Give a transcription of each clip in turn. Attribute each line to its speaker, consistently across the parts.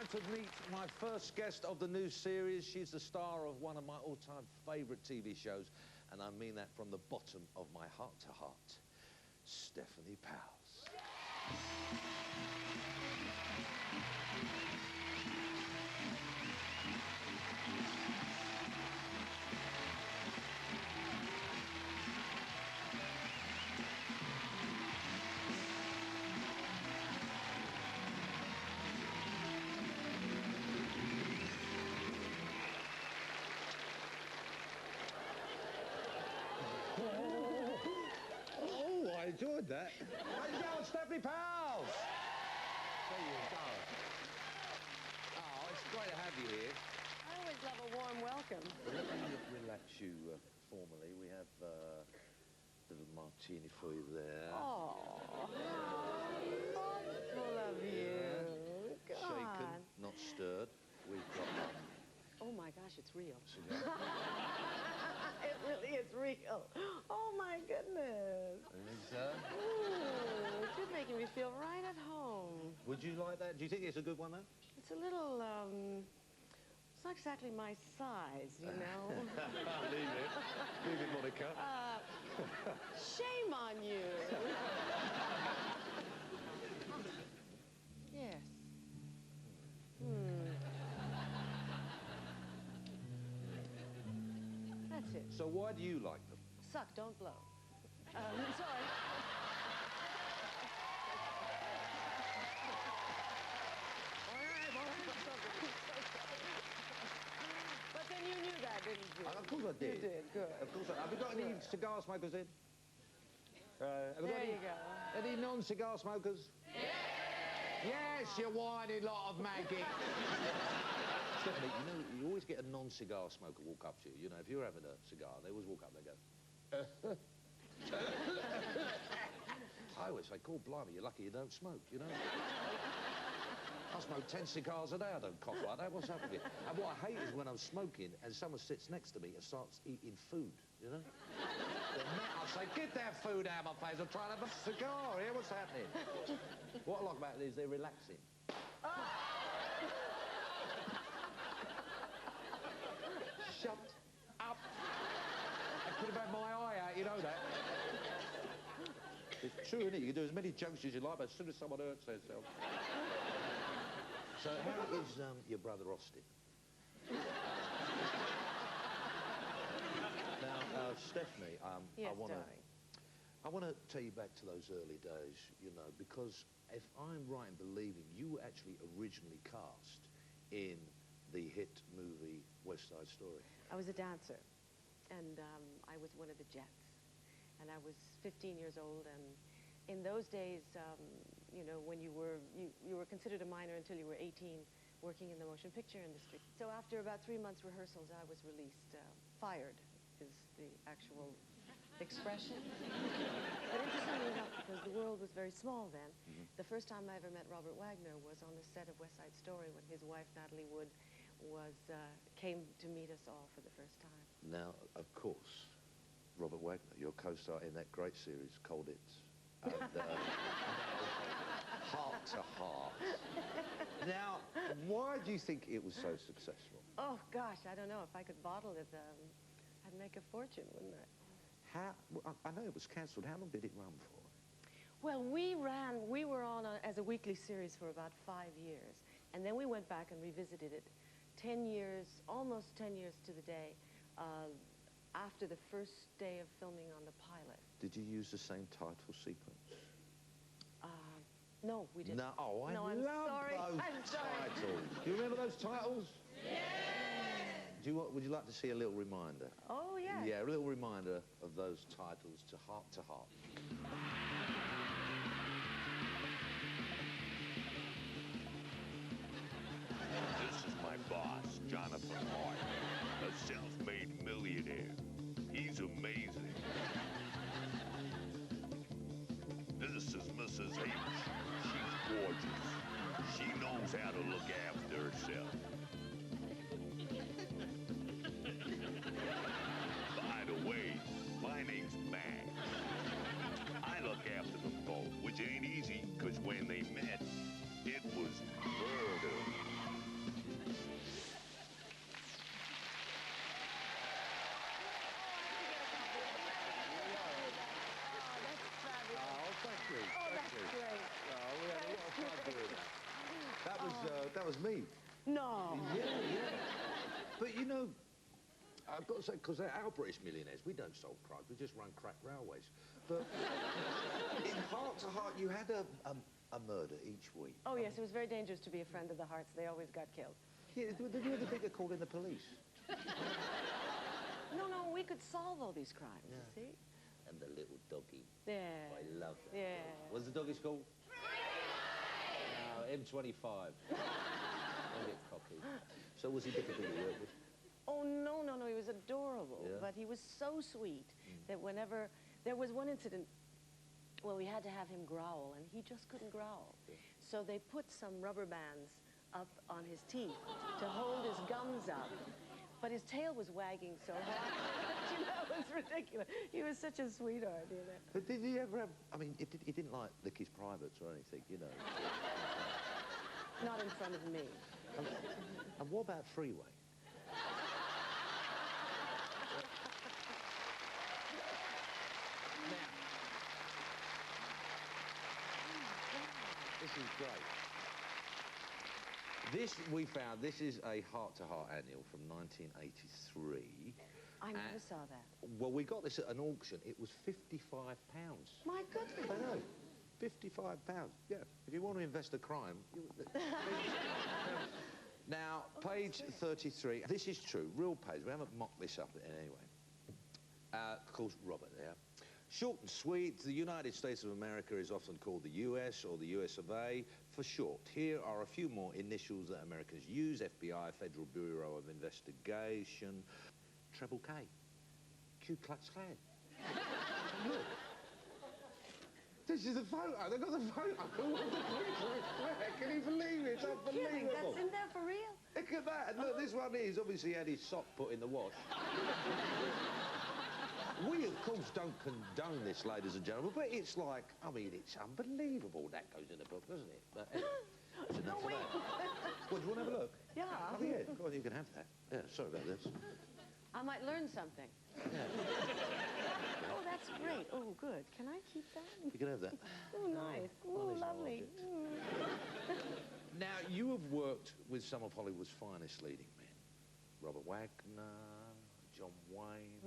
Speaker 1: time to meet my first guest of the new series. She's the star of one of my all-time favourite TV shows, and I mean that from the bottom of my heart to heart. Stefanie Powles. Oh, I enjoyed that. How's it going, Stefanie Powles? There you go. Oh, it's great to have you here.
Speaker 2: I always love a warm welcome.
Speaker 1: Let me relax you formally. We have a little martini for you there.
Speaker 2: Oh, thoughtful of you. God.
Speaker 1: Shaken, not stirred. We've got
Speaker 2: Oh my gosh, it's real.
Speaker 1: cigar.
Speaker 2: It really is real. Oh my goodness. Ooh, you're making me feel right at home.
Speaker 1: Would you like that? Do you think it's a good one, though?
Speaker 2: It's a little, it's not exactly my size, you know?
Speaker 1: Leave it. Leave it, Monica.
Speaker 2: Shame on you. Yes. That's it.
Speaker 1: So why do you like them?
Speaker 2: Suck, don't blow. Sorry. But then you knew that, didn't you?
Speaker 1: Of course I did.
Speaker 2: You did, good.
Speaker 1: Of course I... Have we got any cigar smokers in? Have we got
Speaker 2: There you go.
Speaker 1: any non-cigar smokers? Yes, you whiny lot of maggots. Stefanie, you know, you always get a non-cigar smoker walk up to you. You know, if you're having a cigar, they always walk up and they go... I always say, God blimey, you're lucky you don't smoke, you know? I smoke 10 cigars a day, I don't cough like that. What's up with you? And what I hate is when I'm smoking and someone sits next to me and starts eating food, you know? I say, get that food out of my face, I'm trying to have a cigar here, what's happening? What I like about it is they're relaxing. Shut up. I could have had my eye out, you know that. It's true, isn't it? You can do as many jokes as you like, but as soon as someone hurts themselves. So how is your brother Austin? Now, Stefanie,
Speaker 2: Yes,
Speaker 1: I want to take you back to those early days, you know, because if I'm right in believing, you were actually originally cast in the hit movie West Side Story.
Speaker 2: I was a dancer, and I was one of the Jets. And I was 15 years old, and in those days, you know, when you were considered a minor until you were 18, working in the motion picture industry. So after about 3 months rehearsals, I was released. Fired is the actual expression. But interestingly enough, because the world was very small then, the first time I ever met Robert Wagner was on the set of West Side Story when his wife, Natalie Wood, came to meet us all for the first time.
Speaker 1: Now, of course, Robert Wagner, your co-star in that great series, Cold Hits. And, Heart to Heart. Now, why do you think it was so successful?
Speaker 2: Oh, gosh, I don't know. If I could bottle it, I'd make a fortune, wouldn't I?
Speaker 1: Well, I know it was cancelled. How long did it run for?
Speaker 2: Well, we were on as a weekly series for about 5 years. And then we went back and revisited it 10 years, almost 10 years to the day, after the first day of filming on the pilot.
Speaker 1: Did you use the same title sequence?
Speaker 2: No, we didn't.
Speaker 1: No, oh, I
Speaker 2: no, I'm
Speaker 1: love
Speaker 2: sorry.
Speaker 1: those
Speaker 2: I'm sorry.
Speaker 1: titles. Do you remember those titles? Yes! Would you like to see a little reminder?
Speaker 2: Oh, yes.
Speaker 1: Yeah, a little reminder of those titles to Heart to Heart.
Speaker 3: This is my boss, Jonathan Hart, a self-made millionaire. He's amazing. This is Mrs. H. She's gorgeous. She knows how to look after herself. By the way, my name's Mac. I look after them both, which ain't easy, because when they met, it was murder.
Speaker 1: that was me.
Speaker 2: No.
Speaker 1: Yeah. But, you know, I've got to say, because they're our British millionaires, we don't solve crimes, we just run crack railways. But in Heart to Heart, you had a murder each week.
Speaker 2: Oh, yes, it was very dangerous to be a friend of the Hearts. They always got killed.
Speaker 1: Yeah, did you ever think of calling the police?
Speaker 2: No, we could solve all these crimes, you see?
Speaker 1: And the little doggy.
Speaker 2: Yeah.
Speaker 1: I love that.
Speaker 2: Yeah.
Speaker 1: What's the doggy's called? M25. Don't get cocky. So was he difficult to work with?
Speaker 2: Oh, no, he was adorable.
Speaker 1: Yeah.
Speaker 2: But he was so sweet that whenever... There was one incident, well, we had to have him growl, and he just couldn't growl.
Speaker 1: Yeah.
Speaker 2: So they put some rubber bands up on his teeth to hold his gums up. But his tail was wagging so hard. You know, it was ridiculous. He was such a sweetheart, you know.
Speaker 1: But did he ever have... I mean, he didn't like lick his privates or anything, you know.
Speaker 2: Not in front of me.
Speaker 1: And what about Freeway? Now, this is great. This, we found, this is a heart-to-heart annual from 1983.
Speaker 2: I never saw that.
Speaker 1: Well, we got this at an auction. It was £55.
Speaker 2: My goodness.
Speaker 1: I know. £55. Yeah. If you want to invest a crime... Now, page 33. This is true. Real page. We haven't mocked this up in any way. Of course, Robert there. Short and sweet, the United States of America is often called the US or the US of A for short. Here are a few more initials that Americans use. FBI, Federal Bureau of Investigation. Treble K. Ku Klux Klan. Look. This is the photo. They've got the photo. Can you believe it? It's unbelievable.
Speaker 2: That's in there for real?
Speaker 1: Look at that. And look, this one is obviously had his sock put in the wash. We, of course, don't condone this, ladies and gentlemen, but it's like, I mean, it's unbelievable that goes in the book, doesn't it? But anyway, that's enough for that. Well, do you want to have a look?
Speaker 2: Yeah.
Speaker 1: Oh, yeah. Go on, you can have that. Yeah, sorry about this.
Speaker 2: I might learn something.
Speaker 1: Yeah.
Speaker 2: Oh, that's great. Oh, good. Can I keep that?
Speaker 1: You can have that.
Speaker 2: Oh, nice. Oh,
Speaker 1: these are
Speaker 2: lovely.
Speaker 1: Now, you have worked with some of Hollywood's finest leading men. Robert Wagner, John Wayne,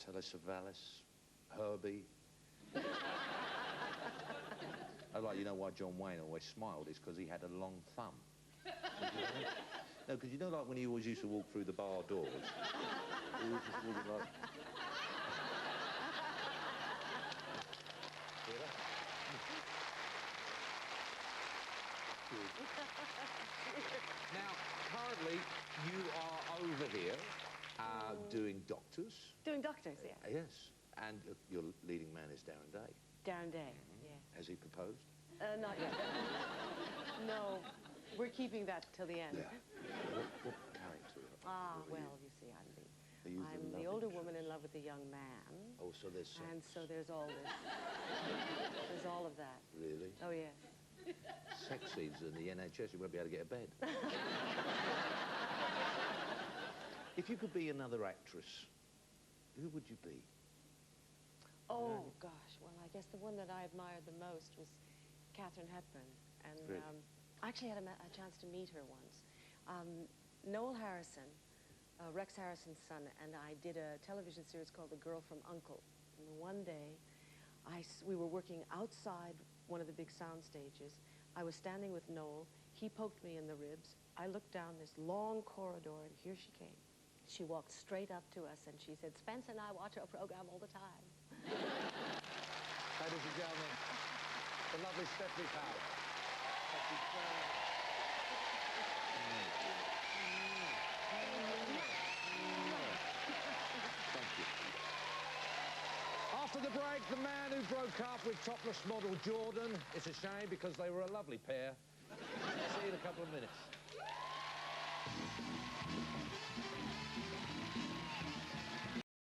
Speaker 1: Telly Savalas, Herbie. You know why John Wayne always smiled? It's because he had a long thumb. No, because you know, like when he always used to walk through the bar doors? He was just walking like... Now, currently, you are over here doing Doctors.
Speaker 2: Doing Doctors, yeah.
Speaker 1: Yes. And your leading man is Darren Day.
Speaker 2: Darren Day, yes.
Speaker 1: Has he proposed?
Speaker 2: Not yet. No, we're keeping that till the end.
Speaker 1: Yeah. What character?
Speaker 2: Well, you see, I'm the older woman in love with the young man.
Speaker 1: Oh, so there's sex.
Speaker 2: And so there's all this. There's all of that.
Speaker 1: Really?
Speaker 2: Oh, yes.
Speaker 1: Sex scenes in the NHS, you won't be able to get a bed. If you could be another actress, who would you be?
Speaker 2: Oh, gosh. Well, I guess the one that I admired the most was Katharine Hepburn. And
Speaker 1: Really?
Speaker 2: I actually had a chance to meet her once. Noel Harrison, Rex Harrison's son, and I did a television series called The Girl from U.N.C.L.E. And one day, we were working outside one of the big sound stages. I was standing with Noel. He poked me in the ribs. I looked down this long corridor, and here she came. She walked straight up to us, and she said, "Spence and I watch our program all the time."
Speaker 1: Ladies and gentlemen, the lovely Stefanie Powell. Thank you. After the break, the man who broke up with topless model Jordan. It's a shame because they were a lovely pair. See you in a couple of minutes.